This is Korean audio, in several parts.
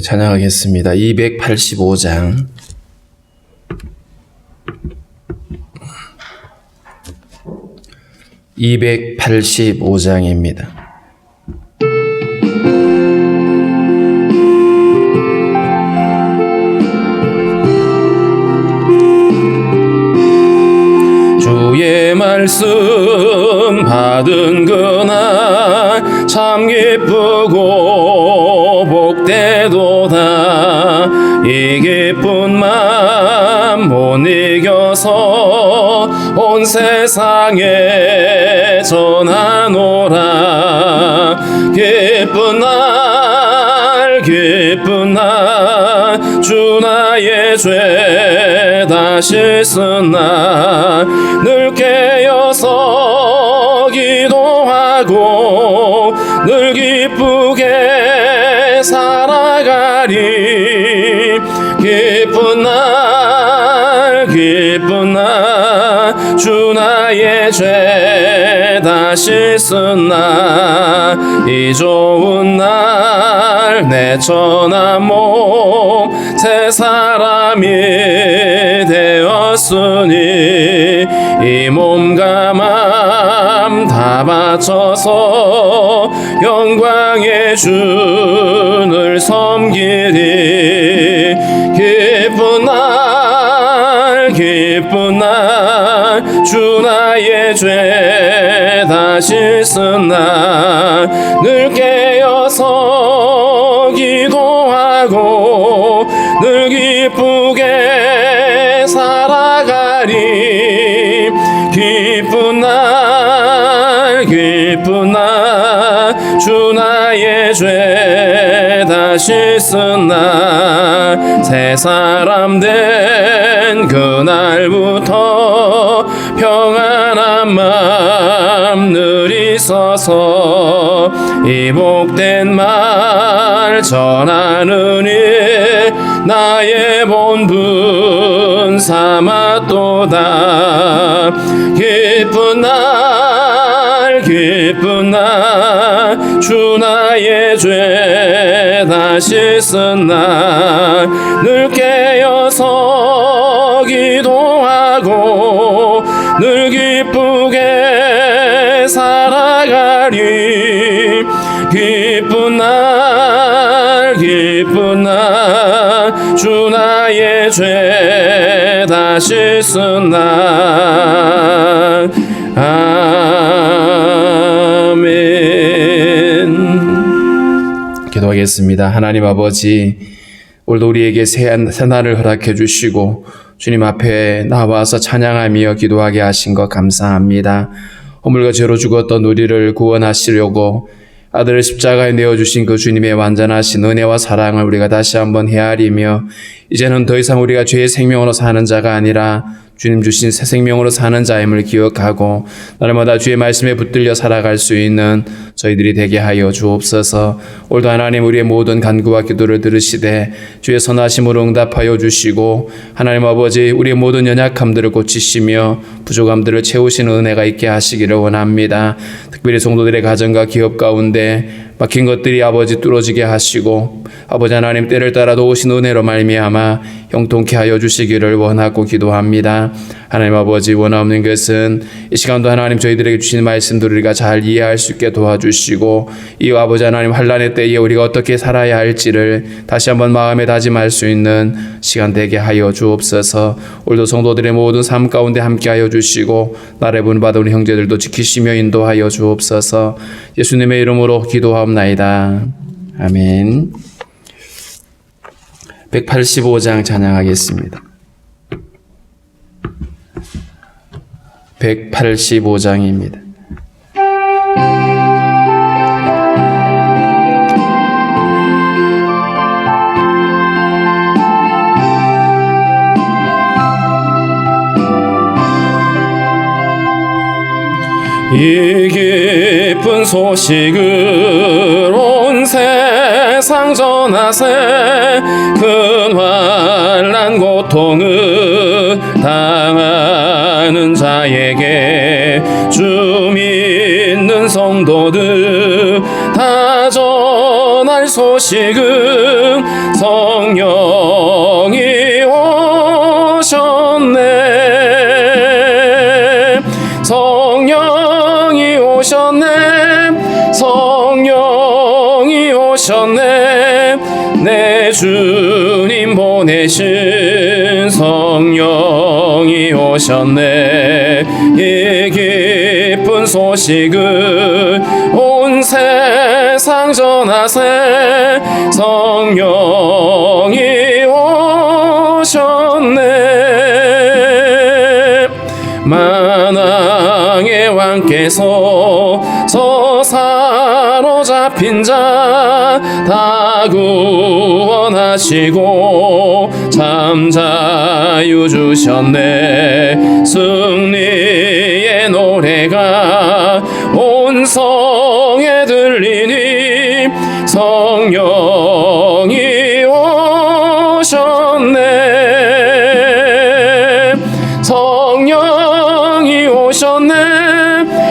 찬양하겠습니다. 285장. (285장입니다) 주의 말씀 받은 그날 참 기쁘고 복되도다. 이 기쁜 맘 못 이겨서 온 세상에 전하노라. 기쁜 날 주 나의 죄 다 씻은 날 늘 깨어서 기도하고 늘 기쁘게 살아가리. 기쁜 날 주 나의 죄 다 씻은 날 이 좋은 날 내 천한 몸 새 사람이 되었으니 이 몸과 맘 다 바쳐서 영광의 주를 섬기리. 기쁜 날 주 나의 죄 다 씻은 날 늘 깨어서 기도하고 늘 기쁘게 살아가리. 기쁜 날 주 나의 죄 다 씻은 날 새 사람 된 그날부터 평안한 맘 늘 있어서 이 복된 말 전하느니 나의 본분 삼았도다. 기쁜 날 주 나의 죄 다 씻은 날 늘 깨어서 기도하고 늘 기쁘게 살아가리. 기쁜 날 주 나의 죄 다 씻은 날. 아멘. 기도하겠습니다. 하나님 아버지, 오늘도 우리에게 새 날을 허락해 주시고 주님 앞에 나와서 찬양하며 기도하게 하신 것 감사합니다. 허물과 죄로 죽었던 우리를 구원하시려고 아들을 십자가에 내어주신 그 주님의 완전하신 은혜와 사랑을 우리가 다시 한번 헤아리며 이제는 더 이상 우리가 죄의 생명으로 사는 자가 아니라 주님 주신 새 생명으로 사는 자임을 기억하고 날마다 주의 말씀에 붙들려 살아갈 수 있는 저희들이 되게 하여 주옵소서. 오늘도 하나님 우리의 모든 간구와 기도를 들으시되 주의 선하심으로 응답하여 주시고 하나님 아버지 우리의 모든 연약함들을 고치시며 부족함들을 채우시는 은혜가 있게 하시기를 원합니다. 특별히 성도들의 가정과 기업 가운데 막힌 것들이 아버지 뚫어지게 하시고 아버지 하나님 때를 따라 도우신 은혜로 말미암아 형통케 하여 주시기를 원하고 기도합니다. 하나님 아버지 원하옵는 것은 이 시간도 하나님 저희들에게 주신 말씀들을 우리가 잘 이해할 수 있게 도와주시고 이 아버지 하나님 환난의 때에 우리가 어떻게 살아야 할지를 다시 한번 마음에 다짐할 수 있는 시간 되게 하여 주옵소서. 오늘도 성도들의 모든 삶 가운데 함께하여 주시고 나라의 분받은 우리 형제들도 지키시며 인도하여 주옵소서. 예수님의 이름으로 기도하옵나이다. 아멘. 185장 찬양하겠습니다. 185장입니다. 이 기쁜 소식을 온 세상 전하세. 큰 환난 고통을 당하는 자에게 주 믿는 성도들 다 전할 소식은 성령이 오셨네. 성령이 오셨네. 성령이 오셨네. 내 주님 보내신 성령이 오셨네. 이 기쁜 소식을 온 세상 전하세. 성령이 오셨네. 만왕의 왕께서 저 사로잡힌 자 다 구원하시고 참 자유 주셨네. 승리의 노래가 온 성에 들리니 성령이 오셨네. 성령이 오셨네.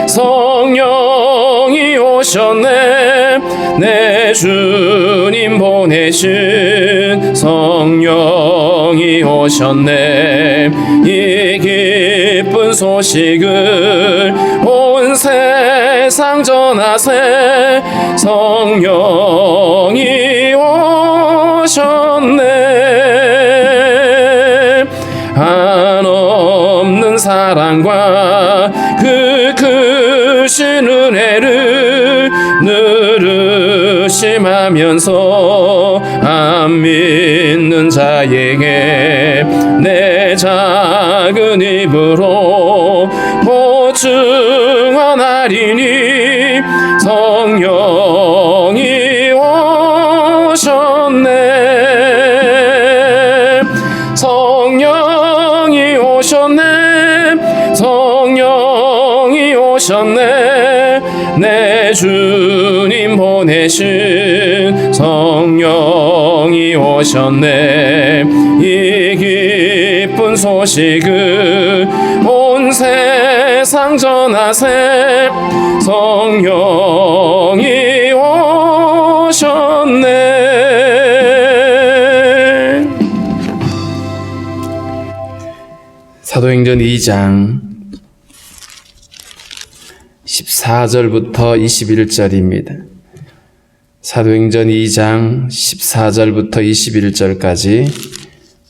성령이 오셨네. 내 주님 보내신 성령이 오셨네. 이 기쁜 소식을 온 세상 전하세. 성령이 오셨네. 한없는 사랑과 그 크신 은혜를 늘 의심하면서 안 믿는 자에게 내 작은 입으로 보증하나리니 성령이 오셨네. 성령이 오셨네. 성령이 오셨네. 내 주님 보내신 성령이 오셨네. 이 기쁜 소식을 온 세상 전하세. 성령이 오셨네. 사도행전 2장 14절부터 21절입니다. 사도행전 2장 14절부터 21절까지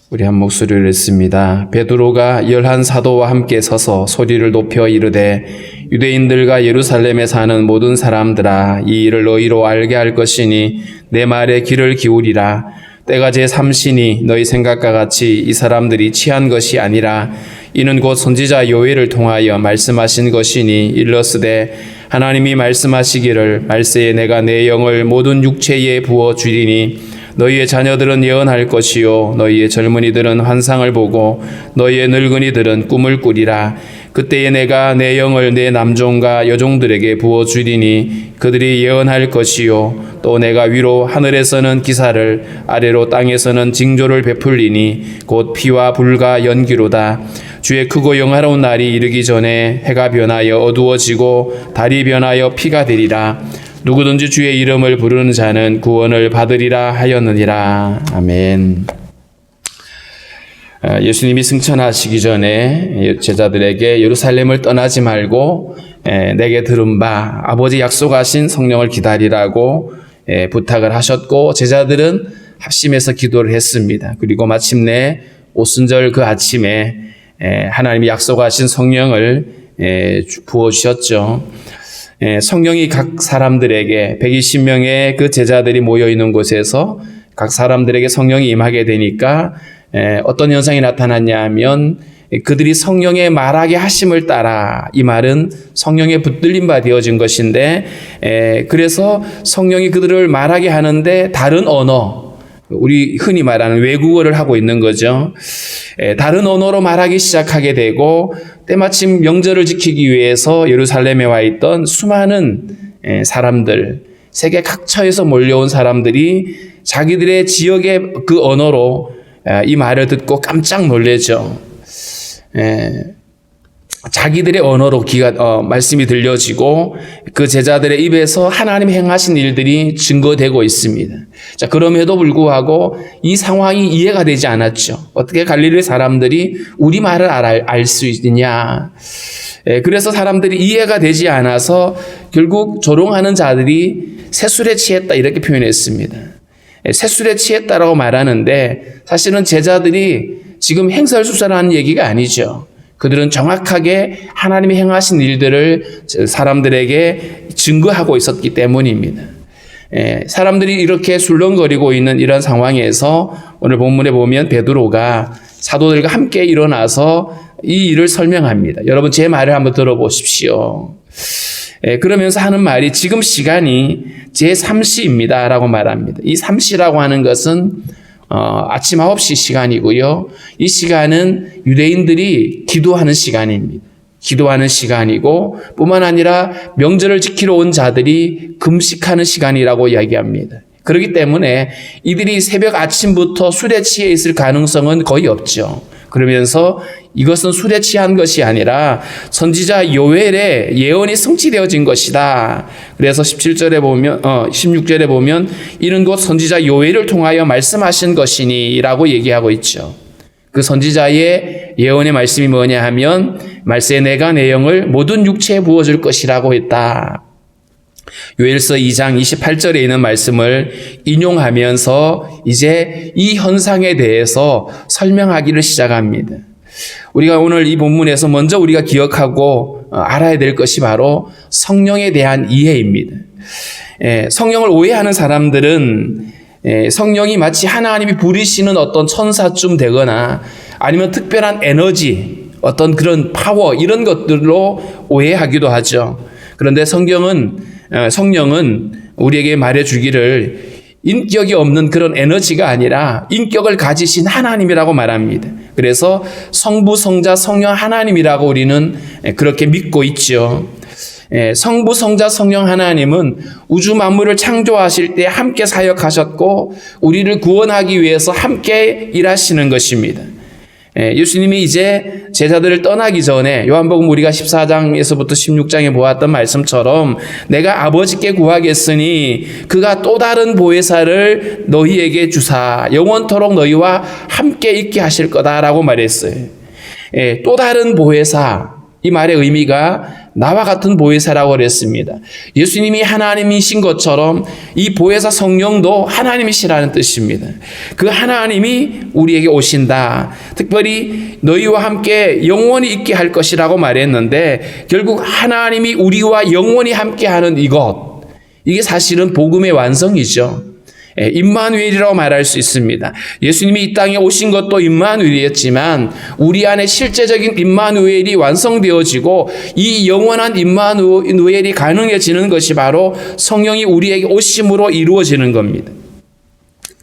우리 한 목소리를 읽습니다. 베드로가 11 사도와 함께 서서 소리를 높여 이르되 유대인들과 예루살렘에 사는 모든 사람들아, 이 일을 너희로 알게 할 것이니 내 말에 귀를 기울이라. 때가 제3시니 너희 생각과 같이 이 사람들이 취한 것이 아니라 이는 곧 선지자 요엘을 통하여 말씀하신 것이니 일러스되 하나님이 말씀하시기를 말세에 내가 내 영을 모든 육체에 부어 주리니 너희의 자녀들은 예언할 것이요 너희의 젊은이들은 환상을 보고 너희의 늙은이들은 꿈을 꾸리라. 그때에 내가 내 영을 내 남종과 여종들에게 부어 주리니 그들이 예언할 것이요 또 내가 위로 하늘에서는 기사를 아래로 땅에서는 징조를 베풀리니 곧 피와 불과 연기로다. 주의 크고 영화로운 날이 이르기 전에 해가 변하여 어두워지고 달이 변하여 피가 되리라. 누구든지 주의 이름을 부르는 자는 구원을 받으리라 하였느니라. 아멘. 예수님이 승천하시기 전에 제자들에게 예루살렘을 떠나지 말고 내게 들은 바 아버지 약속하신 성령을 기다리라고 부탁을 하셨고, 제자들은 합심해서 기도를 했습니다. 그리고 마침내 오순절 그 아침에 하나님이 약속하신 성령을 부어주셨죠. 성령이 각 사람들에게 120명의 그 제자들이 모여있는 곳에서 각 사람들에게 성령이 임하게 되니까 어떤 현상이 나타났냐 하면 그들이 성령의 말하게 하심을 따라, 이 말은 성령에 붙들림 바 되어진 것인데, 그래서 성령이 그들을 말하게 하는데 다른 언어, 우리 흔히 말하는 외국어를 하고 있는 거죠. 다른 언어로 말하기 시작하게 되고, 때마침 명절을 지키기 위해서 예루살렘에 와 있던 수많은 사람들, 세계 각처에서 몰려온 사람들이 자기들의 지역의 그 언어로 이 말을 듣고 깜짝 놀라죠. 자기들의 언어로 말씀이 들려지고 그 제자들의 입에서 하나님이 행하신 일들이 증거되고 있습니다. 자, 그럼에도 불구하고 이 상황이 이해가 되지 않았죠. 어떻게 갈릴리 사람들이 우리 말을 알 수 있느냐. 그래서 사람들이 이해가 되지 않아서 결국 조롱하는 자들이 새술에 취했다 이렇게 표현했습니다. 새술에 취했다라고 말하는데 사실은 제자들이 지금 행설수설하는 얘기가 아니죠. 그들은 정확하게 하나님이 행하신 일들을 사람들에게 증거하고 있었기 때문입니다. 사람들이 이렇게 술렁거리고 있는 이런 상황에서 오늘 본문에 보면 베드로가 사도들과 함께 일어나서 이 일을 설명합니다. 여러분 제 말을 한번 들어보십시오. 그러면서 하는 말이 지금 시간이 제3시입니다 라고 말합니다. 이 3시라고 하는 것은 아침 9시 시간이고요. 이 시간은 유대인들이 기도하는 시간입니다. 기도하는 시간이고 뿐만 아니라 명절을 지키러 온 자들이 금식하는 시간이라고 이야기합니다. 그렇기 때문에 이들이 새벽 아침부터 술에 취해 있을 가능성은 거의 없죠. 그러면서 이것은 술에 취한 것이 아니라 선지자 요엘의 예언이 성취되어진 것이다. 그래서 16절에 보면 이는 곧 선지자 요엘을 통하여 말씀하신 것이니라고 얘기하고 있죠. 그 선지자의 예언의 말씀이 뭐냐 하면 말세에 내가 내 영을 모든 육체에 부어줄 것이라고 했다. 요엘서 2장 28절에 있는 말씀을 인용하면서 이제 이 현상에 대해서 설명하기를 시작합니다. 우리가 오늘 이 본문에서 먼저 우리가 기억하고 알아야 될 것이 바로 성령에 대한 이해입니다. 성령을 오해하는 사람들은 성령이 마치 하나님이 부리시는 어떤 천사쯤 되거나 아니면 특별한 에너지, 어떤 그런 파워 이런 것들로 오해하기도 하죠. 그런데 성령은 우리에게 말해주기를 인격이 없는 그런 에너지가 아니라 인격을 가지신 하나님이라고 말합니다. 그래서 성부, 성자, 성령 하나님이라고 우리는 그렇게 믿고 있죠. 성부, 성자, 성령 하나님은 우주 만물을 창조하실 때 함께 사역하셨고 우리를 구원하기 위해서 함께 일하시는 것입니다. 예수님이 이제 제자들을 떠나기 전에 요한복음 우리가 14장에서부터 16장에 보았던 말씀처럼 내가 아버지께 구하겠으니 그가 또 다른 보혜사를 너희에게 주사 영원토록 너희와 함께 있게 하실 거다라고 말했어요. 또 다른 보혜사, 이 말의 의미가 나와 같은 보혜사라고 그랬습니다. 예수님이 하나님이신 것처럼 이 보혜사 성령도 하나님이시라는 뜻입니다. 그 하나님이 우리에게 오신다. 특별히 너희와 함께 영원히 있게 할 것이라고 말했는데 결국 하나님이 우리와 영원히 함께하는 이게 사실은 복음의 완성이죠. 임마누엘이라고 말할 수 있습니다. 예수님이 이 땅에 오신 것도 임마누엘이었지만 우리 안에 실제적인 임마누엘이 완성되어지고 이 영원한 임마누엘이 가능해지는 것이 바로 성령이 우리에게 오심으로 이루어지는 겁니다.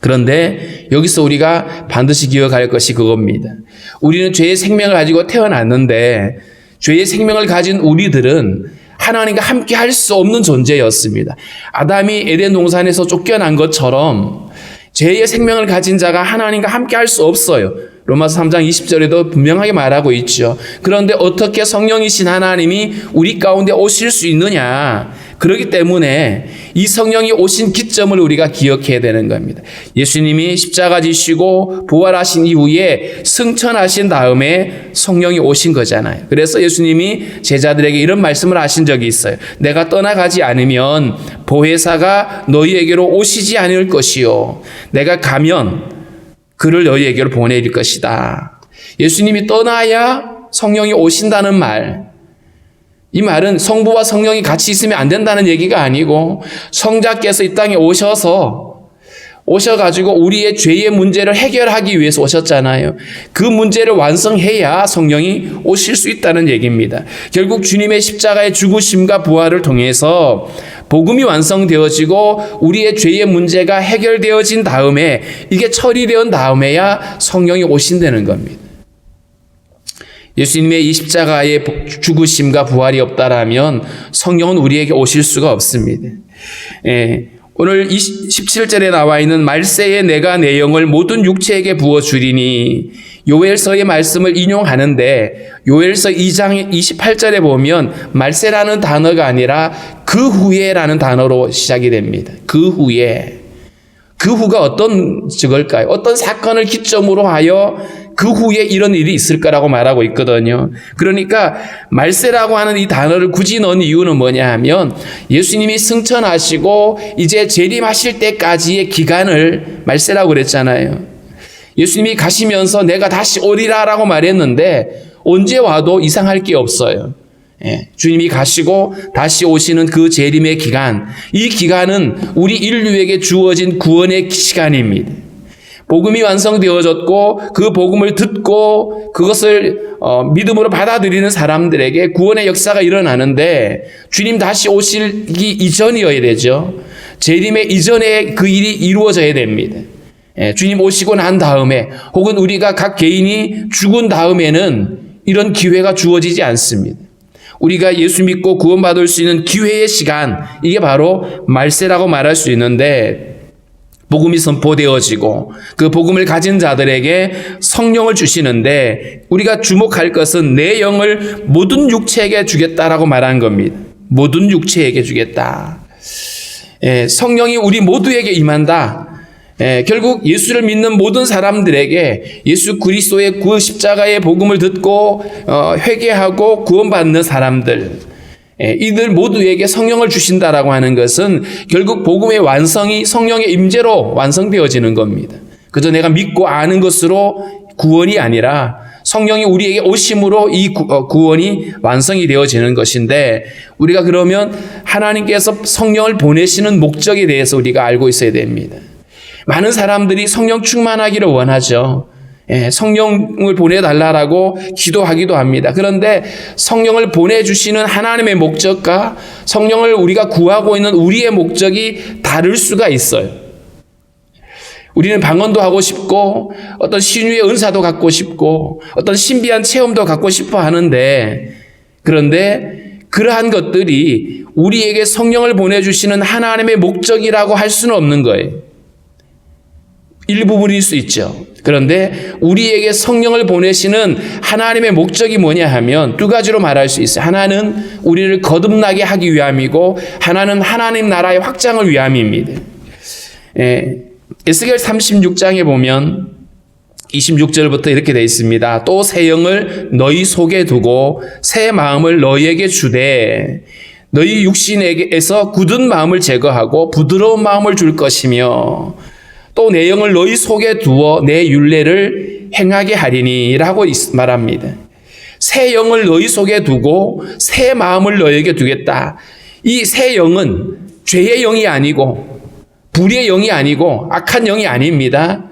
그런데 여기서 우리가 반드시 기억할 것이 그겁니다. 우리는 죄의 생명을 가지고 태어났는데 죄의 생명을 가진 우리들은 하나님과 함께 할 수 없는 존재였습니다. 아담이 에덴 동산에서 쫓겨난 것처럼 죄의 생명을 가진 자가 하나님과 함께 할 수 없어요. 로마서 3장 20절에도 분명하게 말하고 있죠. 그런데 어떻게 성령이신 하나님이 우리 가운데 오실 수 있느냐? 그렇기 때문에 이 성령이 오신 기점을 우리가 기억해야 되는 겁니다. 예수님이 십자가 지시고 부활하신 이후에 승천하신 다음에 성령이 오신 거잖아요. 그래서 예수님이 제자들에게 이런 말씀을 하신 적이 있어요. 내가 떠나가지 않으면 보혜사가 너희에게로 오시지 않을 것이요. 내가 가면 그를 너희에게로 보내릴 것이다. 예수님이 떠나야 성령이 오신다는 말. 이 말은 성부와 성령이 같이 있으면 안 된다는 얘기가 아니고 성자께서 이 땅에 오셔가지고 우리의 죄의 문제를 해결하기 위해서 오셨잖아요. 그 문제를 완성해야 성령이 오실 수 있다는 얘기입니다. 결국 주님의 십자가의 죽으심과 부활을 통해서 복음이 완성되어지고 우리의 죄의 문제가 해결되어진 다음에 이게 처리된 다음에야 성령이 오신다는 겁니다. 예수님의 이 십자가의 죽으심과 부활이 없다라면 성령은 우리에게 오실 수가 없습니다. 오늘 17절에 나와 있는 말세에 내가 내 영을 모든 육체에게 부어주리니 요엘서의 말씀을 인용하는데 요엘서 2장 28절에 보면 말세라는 단어가 아니라 그 후에라는 단어로 시작이 됩니다. 그 후에. 그 후가 어떤 적을까요? 어떤 사건을 기점으로 하여 그 후에 이런 일이 있을 거라고 말하고 있거든요. 그러니까 말세라고 하는 이 단어를 굳이 넣은 이유는 뭐냐 하면 예수님이 승천하시고 이제 재림하실 때까지의 기간을 말세라고 그랬잖아요. 예수님이 가시면서 내가 다시 오리라라고 말했는데 언제 와도 이상할 게 없어요. 주님이 가시고 다시 오시는 그 재림의 기간, 이 기간은 우리 인류에게 주어진 구원의 시간입니다. 복음이 완성되어졌고 그 복음을 듣고 그것을 믿음으로 받아들이는 사람들에게 구원의 역사가 일어나는데 주님 다시 오시기 이전이어야 되죠. 재림의 이전에 그 일이 이루어져야 됩니다. 주님 오시고 난 다음에 혹은 우리가 각 개인이 죽은 다음에는 이런 기회가 주어지지 않습니다. 우리가 예수 믿고 구원받을 수 있는 기회의 시간, 이게 바로 말세라고 말할 수 있는데 복음이 선포되어지고 그 복음을 가진 자들에게 성령을 주시는데 우리가 주목할 것은 내 영을 모든 육체에게 주겠다라고 말한 겁니다. 모든 육체에게 주겠다. 성령이 우리 모두에게 임한다. 결국 예수를 믿는 모든 사람들에게 예수 그리스도의 그 십자가의 복음을 듣고 회개하고 구원받는 사람들, 이들 모두에게 성령을 주신다라고 하는 것은 결국 복음의 완성이 성령의 임재로 완성되어지는 겁니다. 그저 내가 믿고 아는 것으로 구원이 아니라 성령이 우리에게 오심으로 이 구원이 완성이 되어지는 것인데 우리가 그러면 하나님께서 성령을 보내시는 목적에 대해서 우리가 알고 있어야 됩니다. 많은 사람들이 성령 충만하기를 원하죠. 성령을 보내달라고 기도하기도 합니다. 그런데 성령을 보내주시는 하나님의 목적과 성령을 우리가 구하고 있는 우리의 목적이 다를 수가 있어요. 우리는 방언도 하고 싶고 어떤 신유의 은사도 갖고 싶고 어떤 신비한 체험도 갖고 싶어 하는데 그런데 그러한 것들이 우리에게 성령을 보내주시는 하나님의 목적이라고 할 수는 없는 거예요. 일부분일 수 있죠. 그런데 우리에게 성령을 보내시는 하나님의 목적이 뭐냐 하면 두 가지로 말할 수 있어요. 하나는 우리를 거듭나게 하기 위함이고 하나는 하나님 나라의 확장을 위함입니다. 에스겔 36장에 보면 26절부터 이렇게 되어 있습니다. 또 새 영을 너희 속에 두고 새 마음을 너희에게 주되 너희 육신에게서 굳은 마음을 제거하고 부드러운 마음을 줄 것이며 또 내 영을 너희 속에 두어 내 율례를 행하게 하리니 라고 말합니다. 새 영을 너희 속에 두고 새 마음을 너희에게 두겠다. 이 새 영은 죄의 영이 아니고 불의 영이 아니고 악한 영이 아닙니다.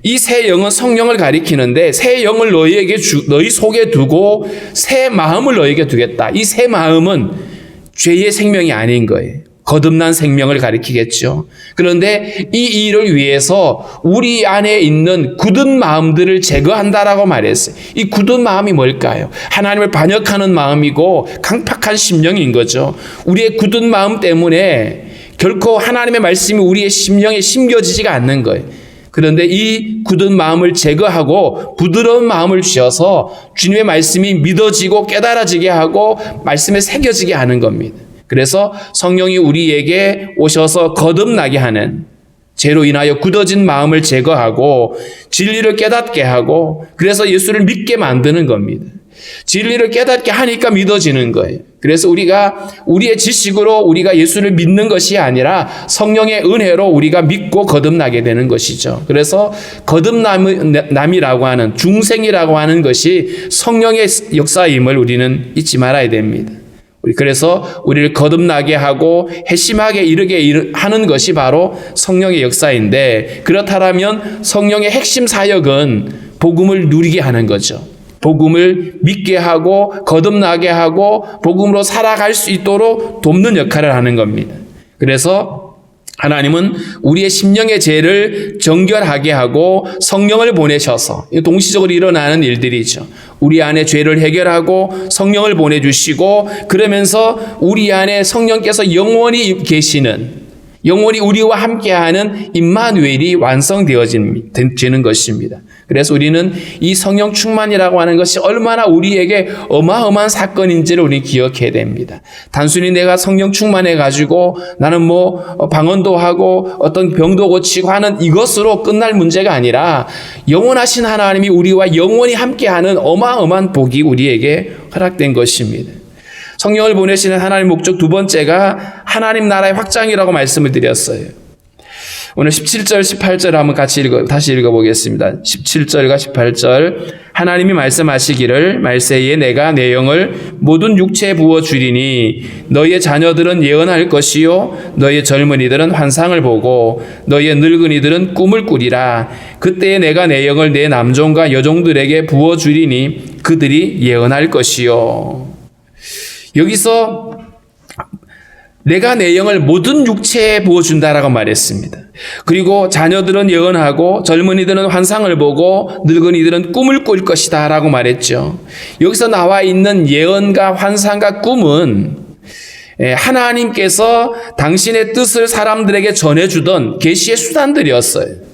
이 새 영은 성령을 가리키는데 새 영을 너희 속에 두고 새 마음을 너희에게 두겠다. 이 새 마음은 죄의 생명이 아닌 거예요. 거듭난 생명을 가리키겠죠. 그런데 이 일을 위해서 우리 안에 있는 굳은 마음들을 제거한다라고 말했어요. 이 굳은 마음이 뭘까요? 하나님을 반역하는 마음이고 강팍한 심령인 거죠. 우리의 굳은 마음 때문에 결코 하나님의 말씀이 우리의 심령에 심겨지지가 않는 거예요. 그런데 이 굳은 마음을 제거하고 부드러운 마음을 주셔서 주님의 말씀이 믿어지고 깨달아지게 하고 말씀에 새겨지게 하는 겁니다. 그래서 성령이 우리에게 오셔서 거듭나게 하는, 죄로 인하여 굳어진 마음을 제거하고 진리를 깨닫게 하고 그래서 예수를 믿게 만드는 겁니다. 진리를 깨닫게 하니까 믿어지는 거예요. 그래서 우리가 우리의 지식으로 우리가 예수를 믿는 것이 아니라 성령의 은혜로 우리가 믿고 거듭나게 되는 것이죠. 그래서 거듭남이라고 하는, 중생이라고 하는 것이 성령의 역사임을 우리는 잊지 말아야 됩니다. 그래서 우리를 거듭나게 하고 회심하게 이르게 하는 것이 바로 성령의 역사인데, 그렇다면 성령의 핵심 사역은 복음을 누리게 하는 거죠. 복음을 믿게 하고 거듭나게 하고 복음으로 살아갈 수 있도록 돕는 역할을 하는 겁니다. 그래서 하나님은 우리의 심령의 죄를 정결하게 하고 성령을 보내셔서, 동시적으로 일어나는 일들이죠. 우리 안에 죄를 해결하고 성령을 보내주시고, 그러면서 우리 안에 성령께서 영원히 계시는, 영원히 우리와 함께하는 임마누엘이 완성되어지는 것입니다. 그래서 우리는 이 성령 충만이라고 하는 것이 얼마나 우리에게 어마어마한 사건인지를 우리 기억해야 됩니다. 단순히 내가 성령 충만해가지고 나는 방언도 하고 어떤 병도 고치고 하는 이것으로 끝날 문제가 아니라 영원하신 하나님이 우리와 영원히 함께하는 어마어마한 복이 우리에게 허락된 것입니다. 성령을 보내시는 하나님 목적 두 번째가 하나님 나라의 확장이라고 말씀을 드렸어요. 오늘 17절, 18절 한번 다시 읽어보겠습니다. 17절과 18절. 하나님이 말씀하시기를 말세에 내가 내 영을 모든 육체에 부어주리니 너희의 자녀들은 예언할 것이요 너희의 젊은이들은 환상을 보고 너희의 늙은이들은 꿈을 꾸리라. 그때에 내가 내 영을 내 남종과 여종들에게 부어주리니 그들이 예언할 것이요. 여기서 내가 내 영을 모든 육체에 부어준다라고 말했습니다. 그리고 자녀들은 예언하고 젊은이들은 환상을 보고 늙은이들은 꿈을 꿀 것이다 라고 말했죠. 여기서 나와 있는 예언과 환상과 꿈은 하나님께서 당신의 뜻을 사람들에게 전해주던 계시의 수단들이었어요.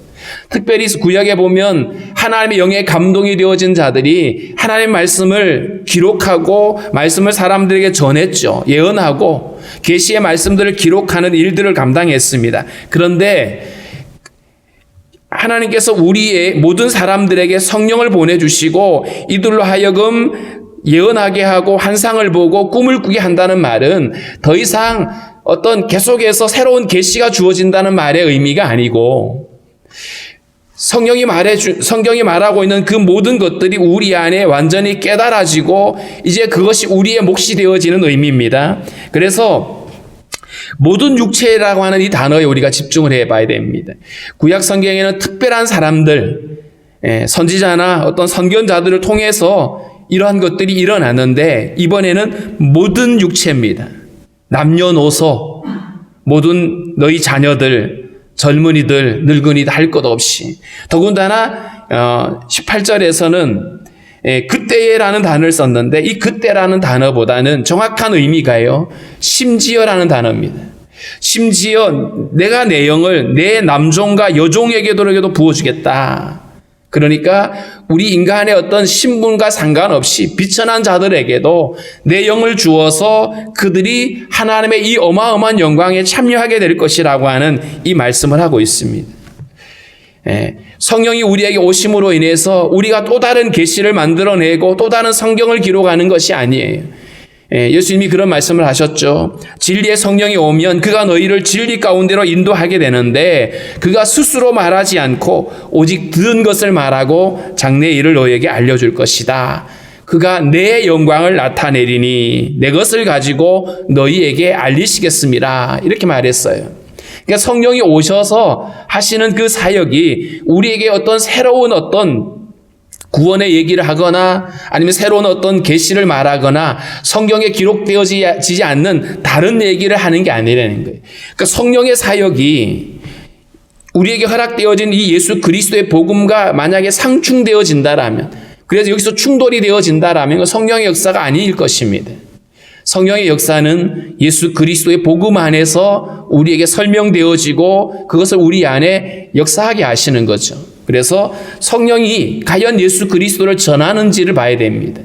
특별히 구약에 보면 하나님의 영에 감동이 되어진 자들이 하나님의 말씀을 기록하고 말씀을 사람들에게 전했죠. 예언하고 계시의 말씀들을 기록하는 일들을 감당했습니다. 그런데 하나님께서 우리의 모든 사람들에게 성령을 보내주시고 이들로 하여금 예언하게 하고 환상을 보고 꿈을 꾸게 한다는 말은 더 이상 어떤 계속해서 새로운 계시가 주어진다는 말의 의미가 아니고 성경이 말하고 있는 그 모든 것들이 우리 안에 완전히 깨달아지고 이제 그것이 우리의 몫이 되어지는 의미입니다. 그래서 모든 육체라고 하는 이 단어에 우리가 집중을 해봐야 됩니다. 구약 성경에는 특별한 사람들, 선지자나 어떤 선견자들을 통해서 이러한 것들이 일어났는데 이번에는 모든 육체입니다. 남녀노소, 모든 너희 자녀들, 젊은이들, 늙은이들 할 것 없이. 더군다나 18절에서는 그때라는 단어를 썼는데 이 그때라는 단어보다는 정확한 의미가요. 심지어라는 단어입니다. 심지어 내가 내 영을 내 남종과 여종에게도 부어주겠다. 그러니까 우리 인간의 어떤 신분과 상관없이 비천한 자들에게도 내 영을 주어서 그들이 하나님의 이 어마어마한 영광에 참여하게 될 것이라고 하는 이 말씀을 하고 있습니다. 성령이 우리에게 오심으로 인해서 우리가 또 다른 계시를 만들어내고 또 다른 성경을 기록하는 것이 아니에요. 예수님이 그런 말씀을 하셨죠. 진리의 성령이 오면 그가 너희를 진리 가운데로 인도하게 되는데 그가 스스로 말하지 않고 오직 들은 것을 말하고 장래의 일을 너희에게 알려줄 것이다. 그가 내 영광을 나타내리니 내 것을 가지고 너희에게 알리시겠습니다. 이렇게 말했어요. 그러니까 성령이 오셔서 하시는 그 사역이 우리에게 어떤 새로운 어떤 구원의 얘기를 하거나 아니면 새로운 어떤 계시를 말하거나 성경에 기록되어지지 않는 다른 얘기를 하는 게 아니라는 거예요. 그러니까 성령의 사역이 우리에게 허락되어진 이 예수 그리스도의 복음과 만약에 상충되어진다라면, 그래서 여기서 충돌이 되어진다라면 성령의 역사가 아닐 것입니다. 성령의 역사는 예수 그리스도의 복음 안에서 우리에게 설명되어지고 그것을 우리 안에 역사하게 하시는 거죠. 그래서 성령이 과연 예수 그리스도를 전하는지를 봐야 됩니다.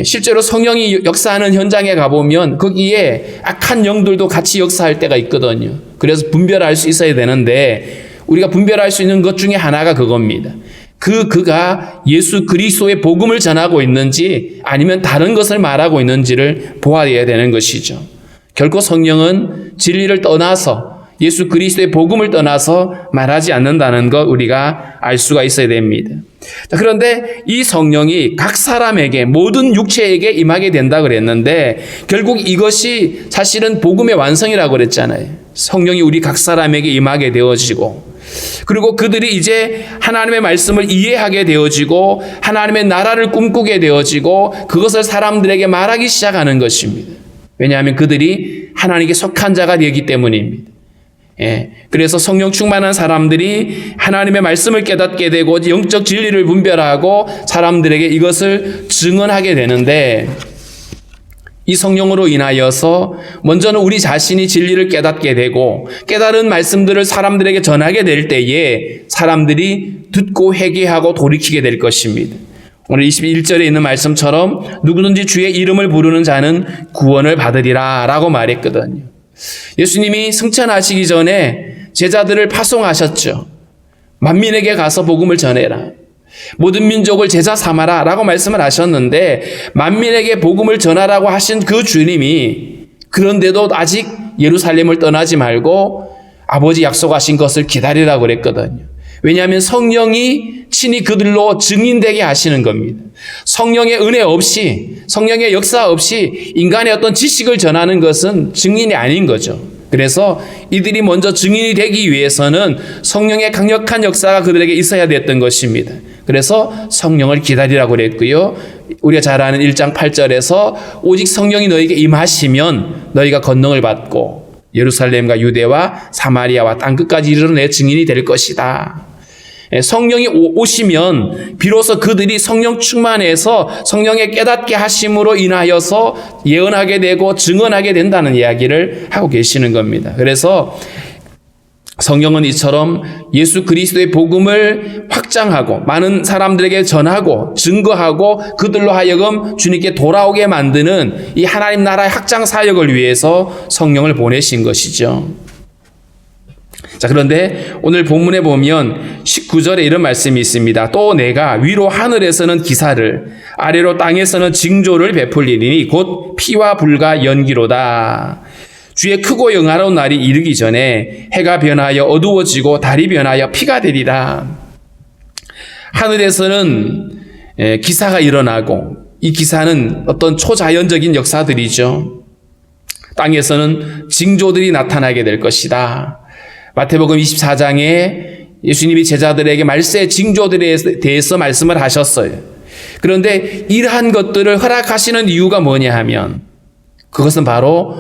실제로 성령이 역사하는 현장에 가보면 거기에 악한 영들도 같이 역사할 때가 있거든요. 그래서 분별할 수 있어야 되는데 우리가 분별할 수 있는 것 중에 하나가 그겁니다. 그가 예수 그리스도의 복음을 전하고 있는지 아니면 다른 것을 말하고 있는지를 보아야 되는 것이죠. 결코 성령은 진리를 떠나서 예수 그리스도의 복음을 떠나서 말하지 않는다는 것 우리가 알 수가 있어야 됩니다. 그런데 이 성령이 각 사람에게 모든 육체에게 임하게 된다 그랬는데 결국 이것이 사실은 복음의 완성이라고 그랬잖아요. 성령이 우리 각 사람에게 임하게 되어지고 그리고 그들이 이제 하나님의 말씀을 이해하게 되어지고 하나님의 나라를 꿈꾸게 되어지고 그것을 사람들에게 말하기 시작하는 것입니다. 왜냐하면 그들이 하나님께 속한 자가 되기 때문입니다. 그래서 성령 충만한 사람들이 하나님의 말씀을 깨닫게 되고 영적 진리를 분별하고 사람들에게 이것을 증언하게 되는데 이 성령으로 인하여서 먼저는 우리 자신이 진리를 깨닫게 되고 깨달은 말씀들을 사람들에게 전하게 될 때에 사람들이 듣고 회개하고 돌이키게 될 것입니다. 오늘 21절에 있는 말씀처럼 누구든지 주의 이름을 부르는 자는 구원을 받으리라 라고 말했거든요. 예수님이 승천하시기 전에 제자들을 파송하셨죠. 만민에게 가서 복음을 전해라. 모든 민족을 제자 삼아라 라고 말씀을 하셨는데 만민에게 복음을 전하라고 하신 그 주님이 그런데도 아직 예루살렘을 떠나지 말고 아버지 약속하신 것을 기다리라고 그랬거든요. 왜냐하면 성령이 친히 그들로 증인되게 하시는 겁니다. 성령의 은혜 없이, 성령의 역사 없이 인간의 어떤 지식을 전하는 것은 증인이 아닌 거죠. 그래서 이들이 먼저 증인이 되기 위해서는 성령의 강력한 역사가 그들에게 있어야 됐던 것입니다. 그래서 성령을 기다리라고 그랬고요. 우리가 잘 아는 1장 8절에서 오직 성령이 너에게 임하시면 너희가 권능을 받고 예루살렘과 유대와 사마리아와 땅끝까지 이르러 내 증인이 될 것이다. 성령이 오시면 비로소 그들이 성령 충만해서 성령의 깨닫게 하심으로 인하여서 예언하게 되고 증언하게 된다는 이야기를 하고 계시는 겁니다. 그래서 성령은 이처럼 예수 그리스도의 복음을 확장하고 많은 사람들에게 전하고 증거하고 그들로 하여금 주님께 돌아오게 만드는 이 하나님 나라의 확장 사역을 위해서 성령을 보내신 것이죠. 자, 그런데 오늘 본문에 보면 19절에 이런 말씀이 있습니다. 또 내가 위로 하늘에서는 기사를 아래로 땅에서는 징조를 베풀리니 곧 피와 불과 연기로다. 주의 크고 영화로운 날이 이르기 전에 해가 변하여 어두워지고 달이 변하여 피가 되리라. 하늘에서는 기사가 일어나고 이 기사는 어떤 초자연적인 역사들이죠. 땅에서는 징조들이 나타나게 될 것이다. 마태복음 24장에 예수님이 제자들에게 말세 징조들에 대해서 말씀을 하셨어요. 그런데 이러한 것들을 허락하시는 이유가 뭐냐 하면 그것은 바로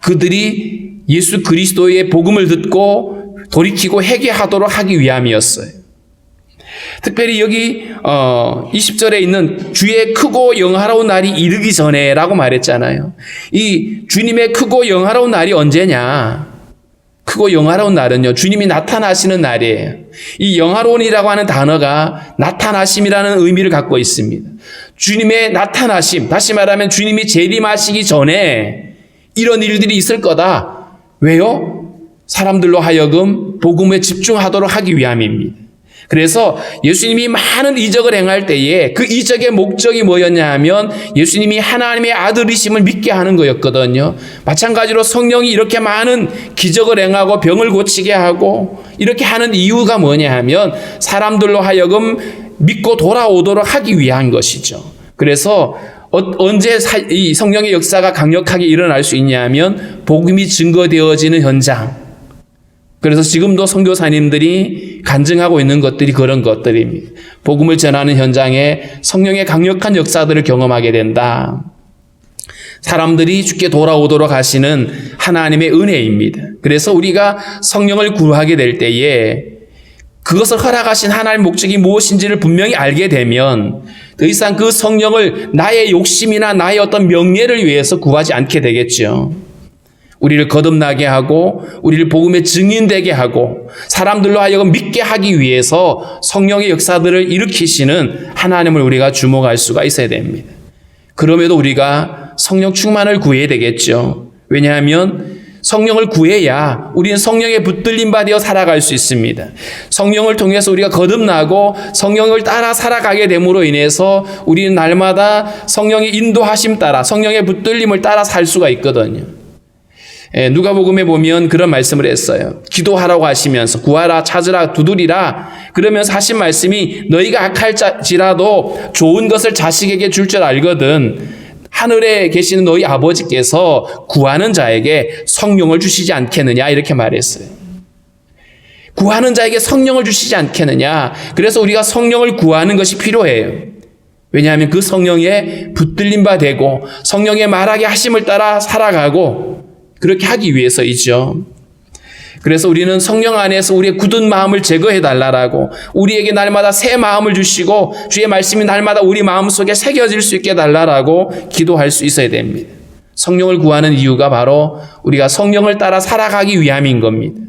그들이 예수 그리스도의 복음을 듣고 돌이키고 회개하도록 하기 위함이었어요. 특별히 여기 20절에 있는 주의 크고 영화로운 날이 이르기 전에 라고 말했잖아요. 이 주님의 크고 영화로운 날이 언제냐? 크고 영화로운 날은요, 주님이 나타나시는 날이에요. 이 영화로운이라고 하는 단어가 나타나심이라는 의미를 갖고 있습니다. 주님의 나타나심, 다시 말하면 주님이 재림하시기 전에 이런 일들이 있을 거다. 왜요? 사람들로 하여금 복음에 집중하도록 하기 위함입니다. 그래서 예수님이 많은 이적을 행할 때에 그 이적의 목적이 뭐였냐 하면 예수님이 하나님의 아들이심을 믿게 하는 거였거든요. 마찬가지로 성령이 이렇게 많은 기적을 행하고 병을 고치게 하고 이렇게 하는 이유가 뭐냐 하면 사람들로 하여금 믿고 돌아오도록 하기 위한 것이죠. 그래서 언제 이 성령의 역사가 강력하게 일어날 수 있냐 하면 복음이 증거되어지는 현장. 그래서 지금도 선교사님들이 간증하고 있는 것들이 그런 것들입니다. 복음을 전하는 현장에 성령의 강력한 역사들을 경험하게 된다. 사람들이 주께 돌아오도록 하시는 하나님의 은혜입니다. 그래서 우리가 성령을 구하게 될 때에 그것을 허락하신 하나님의 목적이 무엇인지를 분명히 알게 되면 더 이상 그 성령을 나의 욕심이나 나의 어떤 명예를 위해서 구하지 않게 되겠죠. 우리를 거듭나게 하고 우리를 복음의 증인되게 하고 사람들로 하여금 믿게 하기 위해서 성령의 역사들을 일으키시는 하나님을 우리가 주목할 수가 있어야 됩니다. 그럼에도 우리가 성령 충만을 구해야 되겠죠. 왜냐하면 성령을 구해야 우리는 성령의 붙들림 받아 살아갈 수 있습니다. 성령을 통해서 우리가 거듭나고 성령을 따라 살아가게 됨으로 인해서 우리는 날마다 성령의 인도하심 따라 성령의 붙들림을 따라 살 수가 있거든요. 누가복음에 보면 그런 말씀을 했어요. 기도하라고 하시면서 구하라 찾으라 두드리라 그러면서 하신 말씀이 너희가 악할지라도 좋은 것을 자식에게 줄 줄 알거든 하늘에 계시는 너희 아버지께서 구하는 자에게 성령을 주시지 않겠느냐 이렇게 말했어요. 구하는 자에게 성령을 주시지 않겠느냐. 그래서 우리가 성령을 구하는 것이 필요해요. 왜냐하면 그 성령에 붙들림 바 되고 성령의 말하게 하심을 따라 살아가고 그렇게 하기 위해서이죠. 그래서 우리는 성령 안에서 우리의 굳은 마음을 제거해 달라라고 우리에게 날마다 새 마음을 주시고 주의 말씀이 날마다 우리 마음속에 새겨질 수 있게 달라라고 기도할 수 있어야 됩니다. 성령을 구하는 이유가 바로 우리가 성령을 따라 살아가기 위함인 겁니다.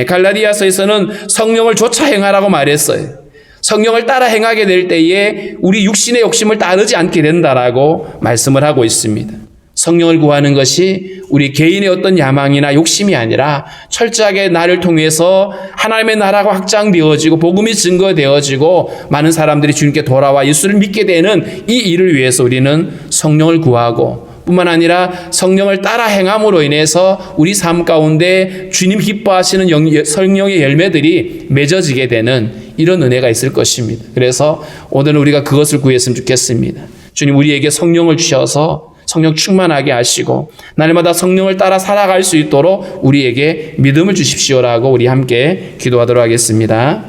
갈라디아서에서는 성령을 좇아 행하라고 말했어요. 성령을 따라 행하게 될 때에 우리 육신의 욕심을 따르지 않게 된다라고 말씀을 하고 있습니다. 성령을 구하는 것이 우리 개인의 어떤 야망이나 욕심이 아니라 철저하게 나를 통해서 하나님의 나라가 확장되어지고 복음이 증거되어지고 많은 사람들이 주님께 돌아와 예수를 믿게 되는 이 일을 위해서 우리는 성령을 구하고 뿐만 아니라 성령을 따라 행함으로 인해서 우리 삶 가운데 주님 기뻐하시는 성령의 열매들이 맺어지게 되는 이런 은혜가 있을 것입니다. 그래서 오늘은 우리가 그것을 구했으면 좋겠습니다. 주님 우리에게 성령을 주셔서 성령 충만하게 하시고 날마다 성령을 따라 살아갈 수 있도록 우리에게 믿음을 주십시오라고 우리 함께 기도하도록 하겠습니다.